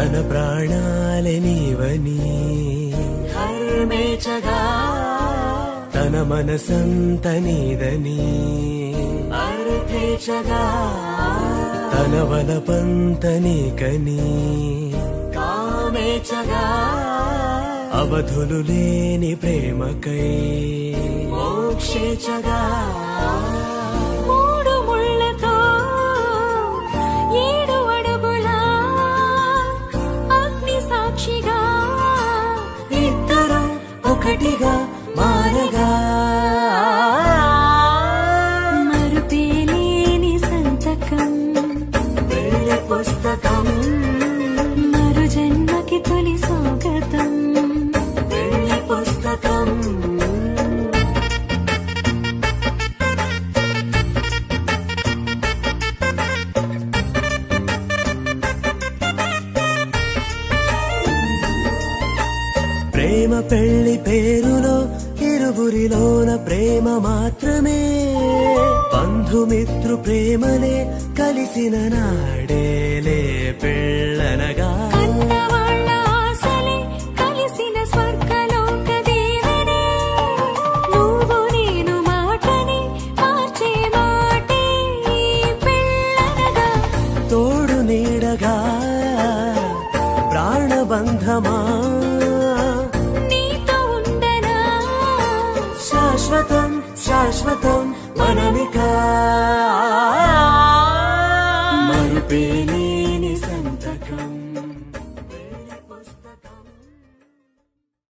తన ప్రాణాలే నీవని ధర్మేచగా తన మనసంత నీదని అర్థేచగా తన వలపంత నీకని కామేచగా అవధులు లేని ప్రేమకై మోక్షేచగా మూడు ముళ్ళతో 7 అడుగుల అగ్ని సాక్షిగా ఇద్దరం ఒకటిగా మారగా మరుపేలేని సంతకం వెళ్ళి పుస్తకం మరు జన్మకి తొలి స్వాగతం వెళ్ళి పుస్తకం ప్రేమ పెళ్లి పేరులో ఇరువురిలోన ప్రేమ మాత్రమే బంధుమిత్రు ప్రేమలే కలిసిన నాడేలే పెళ్ళనగా కన్నవాళ్ళ ఆశలే కలిసిన స్వర్గలోక దీవెనే నువ్వు నేను మాటని మార్చే మాటే పెళ్ళనగా తోడు నీడగా ప్రాణబంధమా నీతో ఉండనా శాశ్వతం శాశ్వతం మనమిక